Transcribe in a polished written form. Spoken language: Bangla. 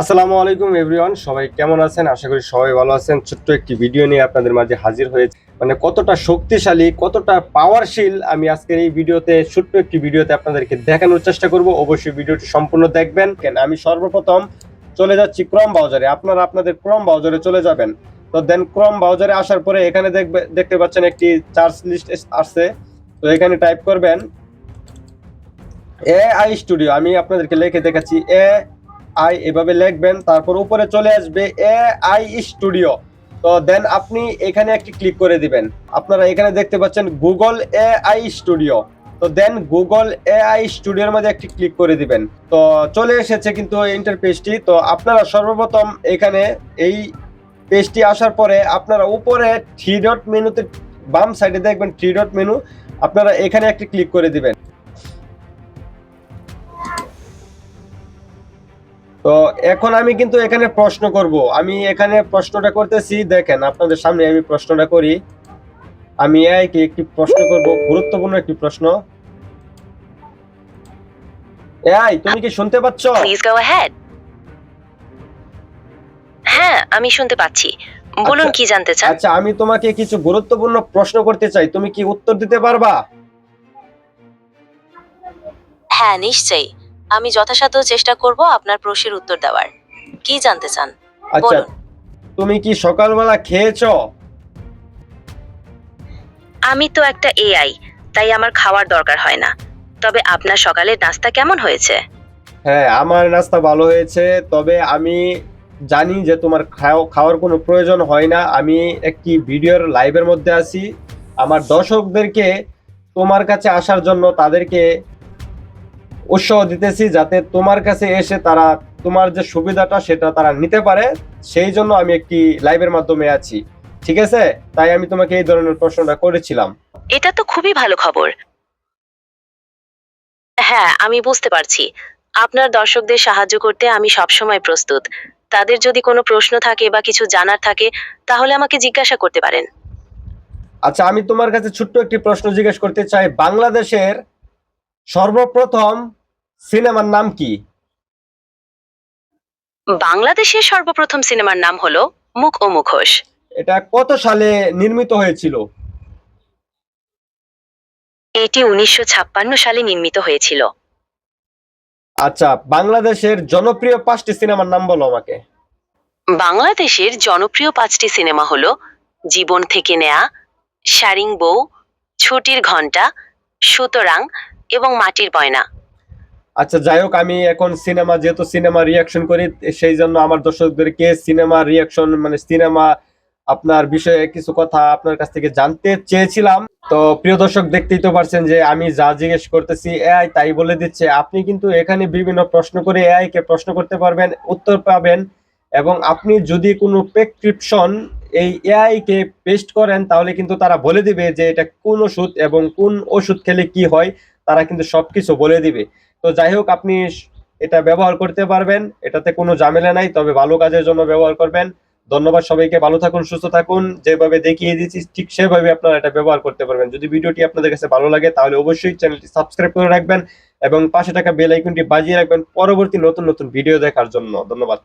আসসালামু আলাইকুম এভরিওয়ান, সবাই কেমন আছেন? আশা করি সবাই ভালো আছেন। ছোট্ট একটি ভিডিও নিয়ে আপনাদের মাঝে হাজির হয়েছে। মানে কতটা শক্তিশালী, কতটা পাওয়ারশীল আমি আজকের এই ভিডিওতে, ছোট্ট একটি ভিডিওতে আপনাদেরকে দেখানোর চেষ্টা করব। অবশ্যই ভিডিওটি সম্পূর্ণ দেখবেন। আমি সর্বপ্রথম চলে যাচ্ছি ক্রোম ব্রাউজারে। আপনারা আপনাদের ক্রোম ব্রাউজারে চলে যাবেন। তো দেন ক্রোম ব্রাউজারে আসার পরে এখানে দেখতে পাচ্ছেন একটি সার্চ লিস্ট আছে। তো এখানে টাইপ করবেন এআই স্টুডিও। আমি আপনাদেরকে লিখে দেখাচ্ছি, আই এভাবে লিখবেন, তারপর উপরে চলে আসবে এআই স্টুডিও। তো দেন আপনি এখানে একটি ক্লিক করে দিবেন। আপনারা এখানে দেখতে পাচ্ছেন গুগল এআই স্টুডিও। তো দেন গুগল এআই স্টুডিওর মধ্যে একটি ক্লিক করে দিবেন। তো চলে এসেছে কিন্তু ইন্টারফেসটি। তো আপনারা সর্বপ্রথম এখানে এই পেজটি আসার পরে আপনারা উপরে থ্রি ডট মেনুতে বাম সাইডে দেখবেন থ্রি ডট মেনু, আপনারা এখানে একটি ক্লিক করে দিবেন। তো এখন আমি কিন্তু এখানে প্রশ্ন করব। আমি এখানে প্রশ্নটা করতেছি, দেখেন আপনাদের সামনে আমি প্রশ্নটা করি। আমি এআইকে একটি প্রশ্ন করব, গুরুত্বপূর্ণ একটি প্রশ্ন। এআই, তুমি কি শুনতে পাচ্ছ? Please go ahead. হ্যাঁ, আমি শুনতে পাচ্ছি। বলুন কি জানতে চান? আচ্ছা, আমি তোমাকে কিছু গুরুত্বপূর্ণ প্রশ্ন করতে চাই, তুমি কি উত্তর দিতে পারবা? হ্যাঁ, নিশ্চয়ই। আমি যথাসাধ্য চেষ্টা করব আপনার প্রশ্নের উত্তর দেওয়ার। কি জানতে চান? আচ্ছা, বলুন। তুমি কি সকালবেলা খেয়েছো? আমি তো একটা এআই, তাই আমার খাওয়ার দরকার হয় না। তবে আপনার সকালের নাস্তা কেমন হয়েছে? হ্যাঁ, আমার নাস্তা ভালো হয়েছে। তবে আমি জানি যে তোমার খাওয়ার কোনো প্রয়োজন হয় না। আমি একটি ভিডিওর লাইভের মধ্যে আছি। আমার দর্শকদেরকে তোমার কাছে আসার জন্য তাদেরকে উৎসাহ দিতেছি, যাতে তোমার কাছে এসে তারা তোমার যে সুবিধাটা সেটা তারা নিতে পারে। সেই জন্য আমি একটি লাইভের মাধ্যমে আছি। ঠিক আছে? তাই আমি তোমাকে এই ধরনের প্রশ্নটা করেছিলাম। এটা তো খুবই ভালো খবর। হ্যাঁ, আমি বুঝতে পারছি। আপনার দর্শকদের সাহায্য করতে আমি সবসময় প্রস্তুত। তাদের যদি কোনো প্রশ্ন থাকে বা কিছু জানার থাকে, তাহলে আমাকে জিজ্ঞাসা করতে পারেন। আচ্ছা, আমি তোমার কাছে ছোট্ট একটি প্রশ্ন জিজ্ঞেস করতে চাই। বাংলাদেশের সর্বপ্রথম সিনেমার নাম কি? বাংলাদেশের সর্বপ্রথম সিনেমার নাম হলো মুখ ও মুখোশ। এটা কত সালে নির্মিত হয়েছিল? এটি ১৯৫৬ সালে নির্মিত হয়েছিল। আচ্ছা, বাংলাদেশের জনপ্রিয় ৫টি সিনেমার নাম বলো আমাকে। বাংলাদেশের জনপ্রিয় ৫টি সিনেমা হলো জীবন থেকে নেয়া, শারিং বউ, ছুটির ঘণ্টা, সুতরাং এবং মাটির গয়না। আচ্ছা, যাই হোক, আমি এখন যেহেতু সিনেমা রিয়াকশন করি, সেই জন্য আমার দর্শকদেরকে সিনেমা রিয়াকশন মানে সিনেমা আপনার বিষয়ে কিছু কথা আপনার কাছ থেকে জানতে চেয়েছিলাম। তো প্রিয় দর্শক, দেখতেই তো পারছেন যে আমি যা জিজ্ঞেস করতেছি এআই তাই বলে দিচ্ছে। আপনি কিন্তু এখানে বিভিন্ন প্রশ্ন করে এআই কে প্রশ্ন করতে পারবেন, উত্তর পাবেন। এবং আপনি যদি কোনো প্রেসক্রিপশন এই এআই কে পেস্ট করেন, তাহলে কিন্তু তারা বলে দিবে যে এটা কোন ওষুধ এবং কোন ওষুধ খেলে কি হয়, তারা কিন্তু সবকিছু বলে দিবে। তো যাই হোক, আপনি এটা ব্যবহার করতে পারবেন, এটাতে কোনো ঝামেলা নাই, তবে ভালো কাজের জন্য ব্যবহার করবেন। ধন্যবাদ সবাইকে, ভালো থাকুন, সুস্থ থাকুন। যেভাবে দেখিয়ে দিয়েছি ঠিক সেভাবে আপনারা এটা ব্যবহার করতে পারবেন। যদি ভিডিওটি আপনাদের কাছে ভালো লাগে তাহলে অবশ্যই চ্যানেলটি সাবস্ক্রাইব করে রাখবেন এবং পাশে থাকা বেল আইকনটি বাজিয়ে রাখবেন পরবর্তী নতুন নতুন ভিডিও দেখার জন্য। ধন্যবাদ।